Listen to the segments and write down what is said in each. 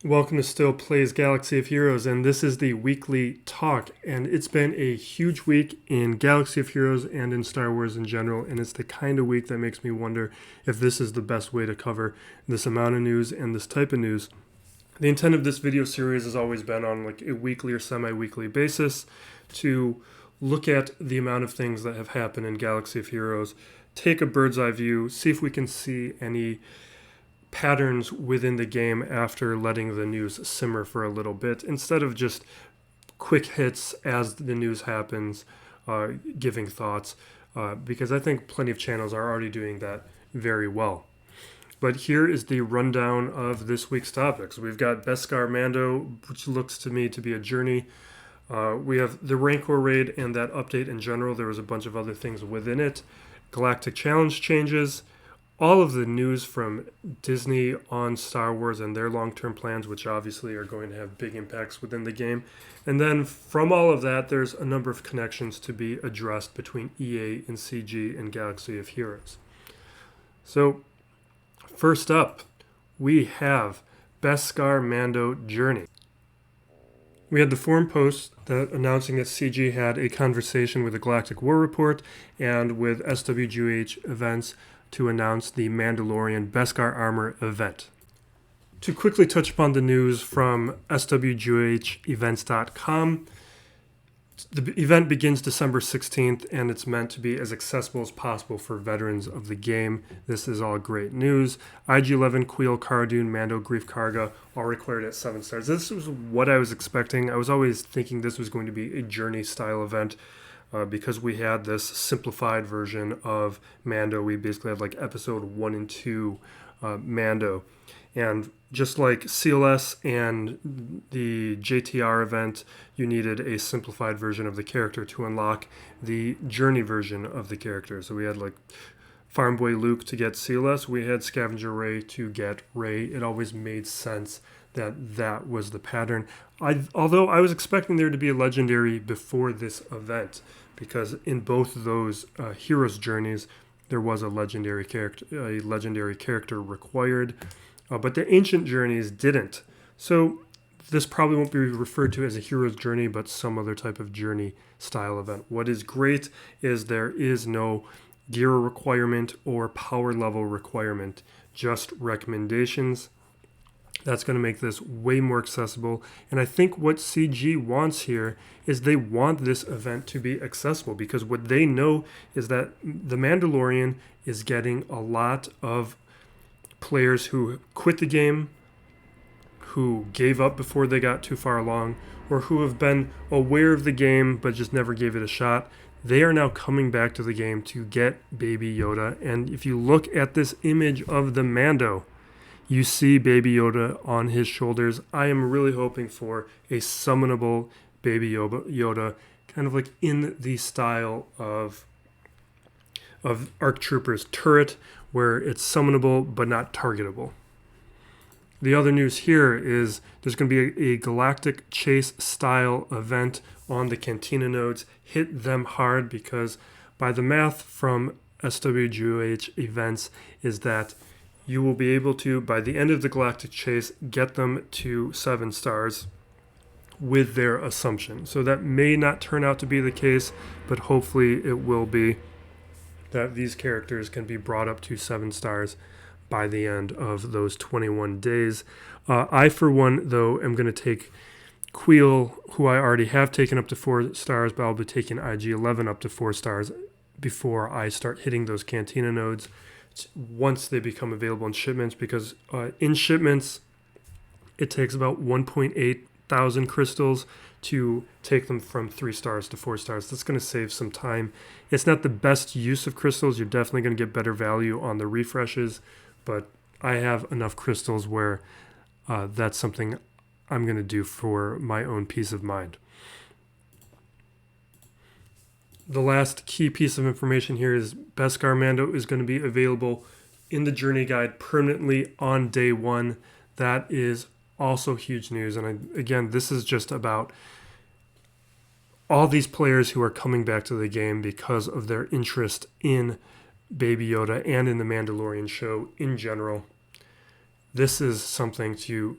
Welcome to Still Plays Galaxy of Heroes, and this is the weekly talk. And it's been a huge week in Galaxy of Heroes and in Star Wars in general, and it's the kind of week that makes me wonder if this is the best way to cover this amount of news and this type of news. The intent of this video series has always been on like a weekly or semi-weekly basis to look at the amount of things that have happened in Galaxy of Heroes, take a bird's eye view, see if we can see any patterns within the game after letting the news simmer for a little bit, instead of just quick hits as the news happens, giving thoughts, because I think plenty of channels are already doing that very well. But here is the rundown of this week's topics. We've got Beskar Mando, which looks to me to be a journey. We have the Rancor Raid and that update in general. There was a bunch of other things within it. Galactic Challenge changes. All of the news from Disney on Star Wars and their long-term plans, which obviously are going to have big impacts within the game. And then from all of that, there's a number of connections to be addressed between EA and CG and Galaxy of Heroes. So first up, we have Beskar Mando Journey. We had the forum post announcing that CG had a conversation with the Galactic War Report and with SWGOH events to announce the Mandalorian Beskar Armor event. To quickly touch upon the news from SWGOHevents.com, the event begins December 16th, and it's meant to be as accessible as possible for veterans of the game. This is all great news. IG-11, Queel, Cara Dune, Mando, Grief Karga, all required at 7 stars. This was what I was expecting. I was always thinking this was going to be a journey-style event. Because we had this simplified version of Mando. We basically had like episode 1 and 2 Mando. And just like CLS and the JTR event, you needed a simplified version of the character to unlock the journey version of the character. So we had like Farm Boy Luke to get CLS. We had Scavenger Ray to get Ray. It always made sense that was the pattern. Although I was expecting there to be a legendary before this event, because in both of those heroes journeys there was a legendary character required, but the ancient journeys didn't. So this probably won't be referred to as a hero's journey, but some other type of journey style event. What is great is there is no gear requirement or power level requirement, just recommendations. That's going to make this way more accessible. And I think what CG wants here is they want this event to be accessible, because what they know is that The Mandalorian is getting a lot of players who quit the game, who gave up before they got too far along, or who have been aware of the game but just never gave it a shot. They are now coming back to the game to get Baby Yoda. And if you look at this image of the Mando, you see Baby Yoda on his shoulders. I am really hoping for a summonable Baby Yoda, kind of like in the style of ARC Trooper's turret, where it's summonable but not targetable. The other news here is there's going to be a Galactic Chase style event on the Cantina nodes. Hit them hard, because by the math from SWGOH events is that you will be able to, by the end of the Galactic Chase, get them to 7 stars with their assumption. So that may not turn out to be the case, but hopefully it will be, that these characters can be brought up to 7 stars by the end of those 21 days. I, for one, though, am going to take Queel, who I already have taken up to 4 stars, but I'll be taking IG-11 up to 4 stars before I start hitting those Cantina nodes once they become available in shipments, because in shipments it takes about 1.8 thousand crystals to take them from 3 stars to 4 stars. That's going to save some time. It's not the best use of crystals. You're definitely going to get better value on the refreshes, but I have enough crystals where that's something I'm going to do for my own peace of mind. The last key piece of information here is Beskar Mando is going to be available in the Journey Guide permanently on day 1. That is also huge news. And again, this is just about all these players who are coming back to the game because of their interest in Baby Yoda and in the Mandalorian show in general. This is something to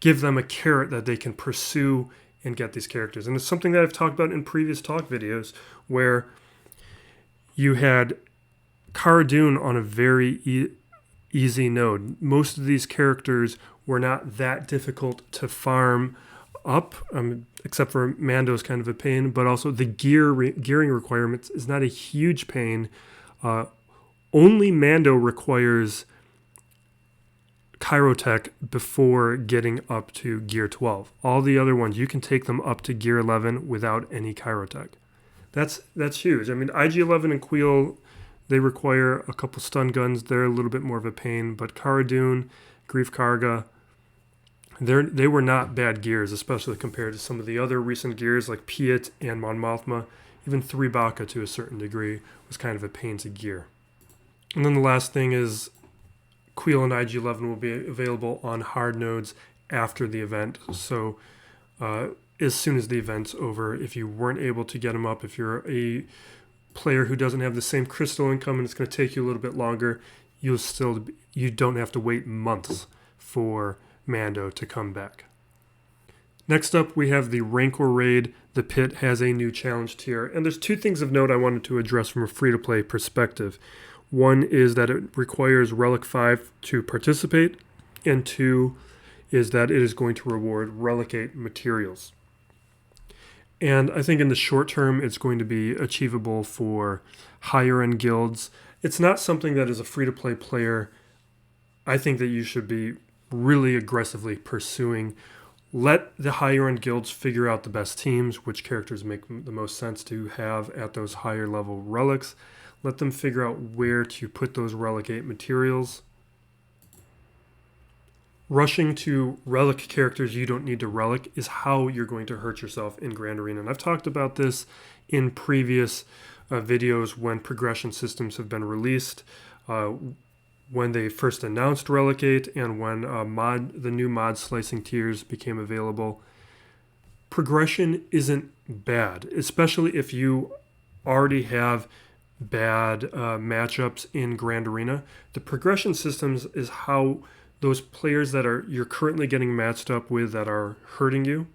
give them a carrot that they can pursue and get these characters. And it's something that I've talked about in previous talk videos, where you had Cara Dune on a very easy node. Most of these characters were not that difficult to farm up, except for Mando's kind of a pain, but also the gearing requirements is not a huge pain. Only Mando requires Kyrotech before getting up to gear 12. All the other ones, you can take them up to gear 11 without any Kyrotech. That's huge. I mean, IG-11 and Queel, they require a couple stun guns. They're a little bit more of a pain, but Cara Dune, Greef Karga, they were not bad gears, especially compared to some of the other recent gears like Piet and Mon Mothma. Even 3 Baka to a certain degree was kind of a pain to gear. And then the last thing is Queel and IG-11 will be available on hard nodes after the event. So as soon as the event's over, if you weren't able to get them up, if you're a player who doesn't have the same crystal income and it's going to take you a little bit longer, you don't have to wait months for Mando to come back. Next up, we have the Rancor Raid. The Pit has a new challenge tier, and there's 2 things of note I wanted to address from a free-to-play perspective. One is that it requires Relic 5 to participate, and 2 is that it is going to reward Relicate materials. And I think in the short term, it's going to be achievable for higher-end guilds. It's not something that as a free-to-play player, I think that you should be really aggressively pursuing. Let the higher-end guilds figure out the best teams, which characters make the most sense to have at those higher-level relics. Let them figure out where to put those Relicate materials. Rushing to relic characters you don't need to relic is how you're going to hurt yourself in Grand Arena. And I've talked about this in previous videos when progression systems have been released, when they first announced Relicate, and when the new mod slicing tiers became available. Progression isn't bad, especially if you already have bad matchups in Grand Arena. The progression systems is how those players that you're currently getting matched up with that are hurting you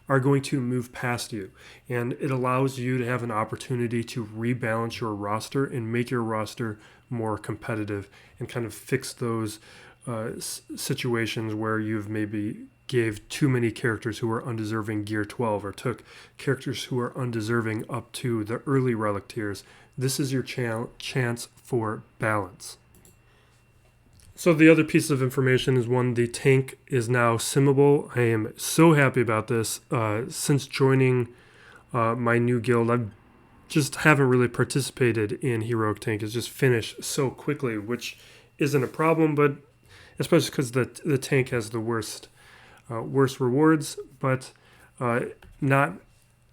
are going to move past you. And it allows you to have an opportunity to rebalance your roster and make your roster more competitive and kind of fix those situations where you've maybe gave too many characters who are undeserving gear 12 or took characters who are undeserving up to the early relic tiers. This is your chance for balance. So the other piece of information is the tank is now simmable. I am so happy about this. Since joining my new guild, I just haven't really participated in Heroic Tank. It's just finished so quickly, which isn't a problem, but especially because the tank has the worst rewards, but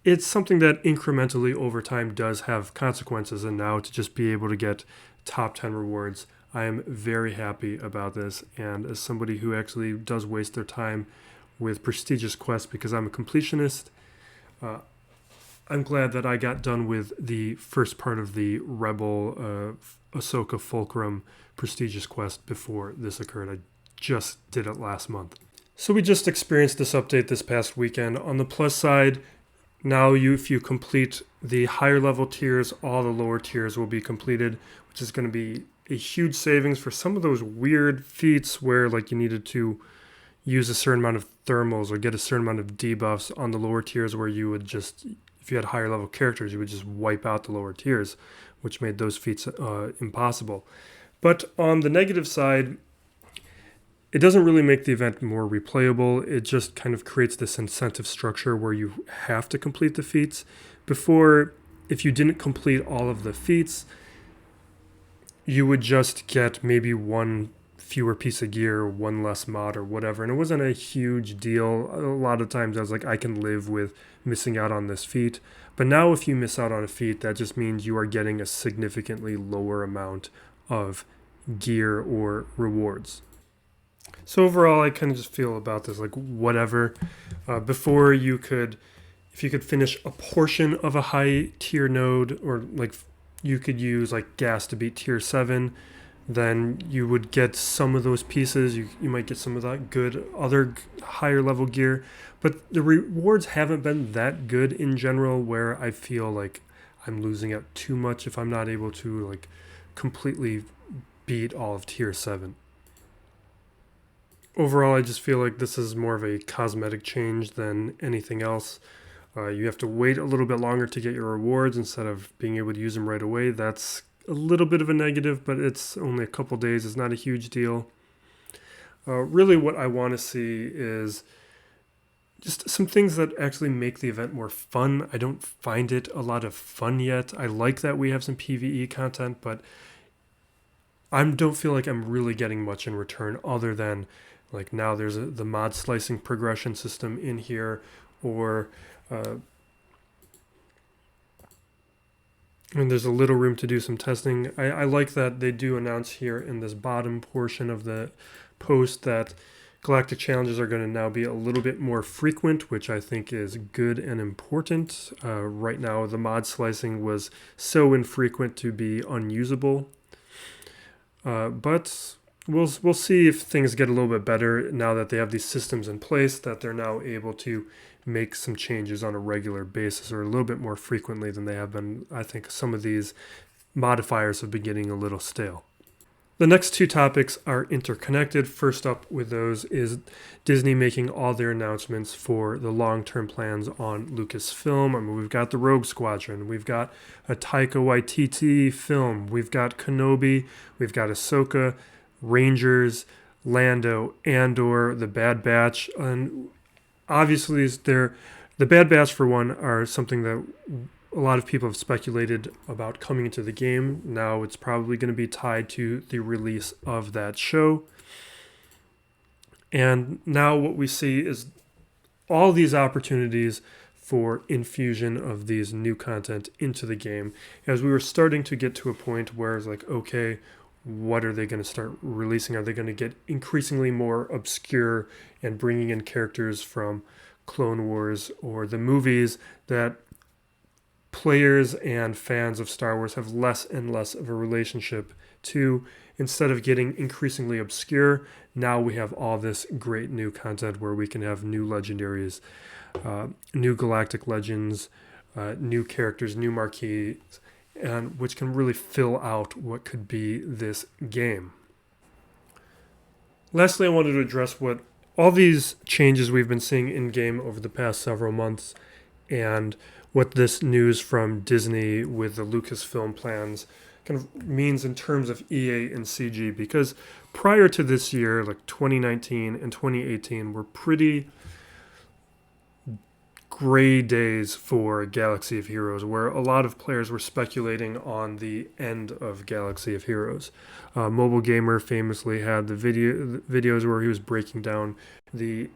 it's something that incrementally over time does have consequences, and now to just be able to get top 10 rewards, I am very happy about this. And as somebody who actually does waste their time with prestigious quests because I'm a completionist, I'm glad that I got done with the first part of the Rebel Ahsoka Fulcrum prestigious quest before this occurred. I just did it last month. So we just experienced this update this past weekend. On the plus side, now if you complete the higher level tiers, all the lower tiers will be completed, which is going to be a huge savings for some of those weird feats where like you needed to use a certain amount of thermals or get a certain amount of debuffs on the lower tiers, where you would just, if you had higher level characters, you would just wipe out the lower tiers, which made those feats impossible. But on the negative side, it doesn't really make the event more replayable. It just kind of creates this incentive structure where you have to complete the feats. Before, if you didn't complete all of the feats, you would just get maybe one fewer piece of gear, one less mod or whatever. And it wasn't a huge deal. A lot of times I was like, I can live with missing out on this feat. But now if you miss out on a feat, that just means you are getting a significantly lower amount of gear or rewards. So overall, I kind of just feel about this like whatever. Before if you could finish a portion of a high tier node, or like you could use like gas to beat tier 7, then you would get some of those pieces. You might get some of that good other higher level gear, but the rewards haven't been that good in general, where I feel like I'm losing out too much if I'm not able to like completely beat all of tier 7. Overall, I just feel like this is more of a cosmetic change than anything else. You have to wait a little bit longer to get your rewards instead of being able to use them right away. That's a little bit of a negative, but it's only a couple days. It's not a huge deal. Really what I want to see is just some things that actually make the event more fun. I don't find it a lot of fun yet. I like that we have some PvE content, but I don't feel like I'm really getting much in return other than like now there's the mod slicing progression system in here, or and there's a little room to do some testing. I like that they do announce here in this bottom portion of the post that Galactic challenges are going to now be a little bit more frequent, which I think is good and important. Right now, the mod slicing was so infrequent to be unusable. But we'll see if things get a little bit better now that they have these systems in place, that they're now able to make some changes on a regular basis or a little bit more frequently than they have been. I think some of these modifiers have been getting a little stale. The next two topics are interconnected. First up with those is Disney making all their announcements for the long-term plans on Lucasfilm. I mean, we've got the Rogue Squadron, we've got a Taika Waititi film, we've got Kenobi, we've got Ahsoka, Rangers, Lando, Andor, the Bad Batch, and obviously the Bad Batch for one are something that a lot of people have speculated about coming into the game. Now it's probably going to be tied to the release of that show. And now what we see is all these opportunities for infusion of these new content into the game. As we were starting to get to a point where it's like, okay, what are they going to start releasing? Are they going to get increasingly more obscure and bringing in characters from Clone Wars or the movies that players and fans of Star Wars have less and less of a relationship to? Instead of getting increasingly obscure, now we have all this great new content where we can have new legendaries, new galactic legends, new characters, new marquees, and which can really fill out what could be this game. Lastly, I wanted to address what all these changes we've been seeing in-game over the past several months and what this news from Disney with the Lucasfilm plans kind of means in terms of EA and CG, because prior to this year, like 2019 and 2018 were pretty gray days for Galaxy of Heroes, where a lot of players were speculating on the end of Galaxy of Heroes. Mobile Gamer famously had the videos where he was breaking down the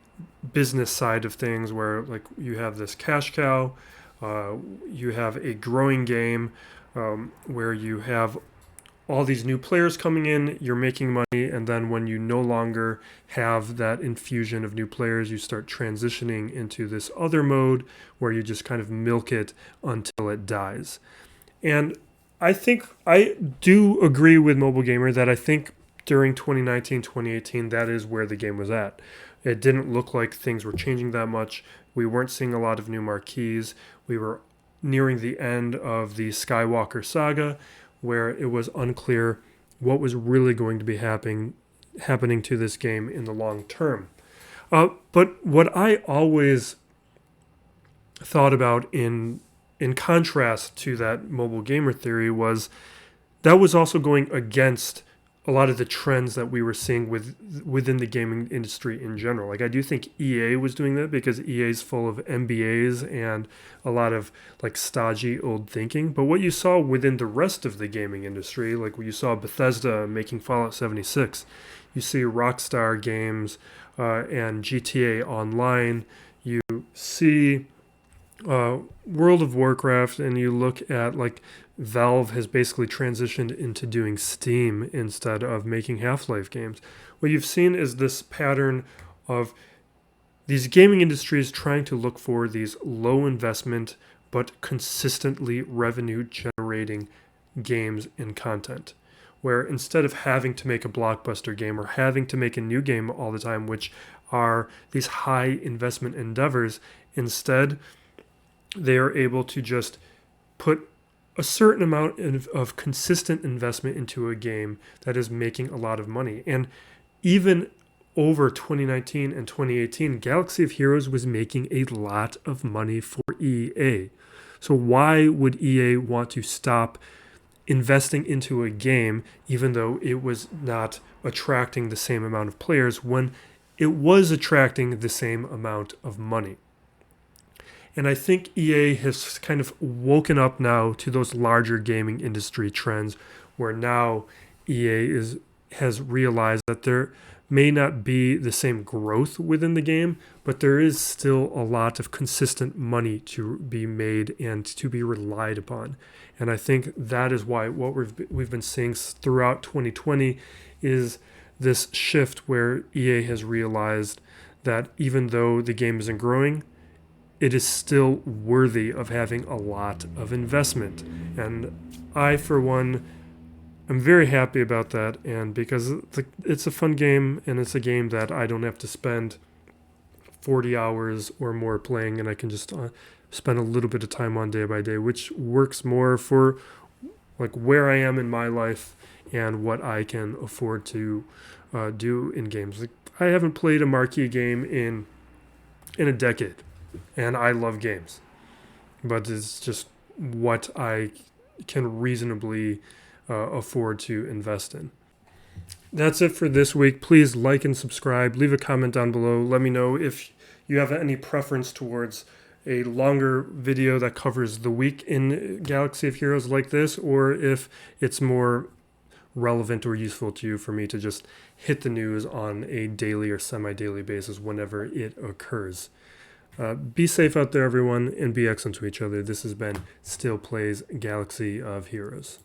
business side of things, where like you have this cash cow, you have a growing game, where you have all these new players coming in, you're making money, and then when you no longer have that infusion of new players, you start transitioning into this other mode where you just kind of milk it until it dies. And I think I do agree with Mobile Gamer that I think during 2019, 2018, that is where the game was at. It didn't look like things were changing that much. We weren't seeing a lot of new marquees. We were nearing the end of the Skywalker saga, where it was unclear what was really going to be happening to this game in the long term. But what I always thought about in contrast to that Mobile Gamer theory was that was also going against a lot of the trends that we were seeing within the gaming industry in general. Like, I do think EA was doing that because EA is full of MBAs and a lot of like stodgy old thinking. But what you saw within the rest of the gaming industry, like when you saw Bethesda making Fallout 76, you see Rockstar Games and GTA Online, you see World of Warcraft, and you look at like Valve has basically transitioned into doing Steam instead of making Half-Life games. What you've seen is this pattern of these gaming industries trying to look for these low investment but consistently revenue generating games and content. where instead of having to make a blockbuster game or having to make a new game all the time, which are these high investment endeavors, instead they are able to just put a certain amount of consistent investment into a game that is making a lot of money. And even over 2019 and 2018, Galaxy of Heroes was making a lot of money for EA. So why would EA want to stop investing into a game, even though it was not attracting the same amount of players, when it was attracting the same amount of money? And I think EA has kind of woken up now to those larger gaming industry trends, where now EA has realized that there may not be the same growth within the game, but there is still a lot of consistent money to be made and to be relied upon. And I think that is why what we've been seeing throughout 2020 is this shift where EA has realized that even though the game isn't growing, it is still worthy of having a lot of investment. And I, for one, I'm very happy about that, and because it's a fun game, and it's a game that I don't have to spend 40 hours or more playing, and I can just spend a little bit of time on day by day, which works more for like where I am in my life and what I can afford to do in games. Like, I haven't played a marquee game in a decade, and I love games, but it's just what I can reasonably afford to invest in. That's it for this week. Please like and subscribe. Leave a comment down below. Let me know if you have any preference towards a longer video that covers the week in Galaxy of Heroes like this, or if it's more relevant or useful to you for me to just hit the news on a daily or semi-daily basis whenever it occurs. Be safe out there, everyone, and be excellent to each other. This has been Still Plays Galaxy of Heroes.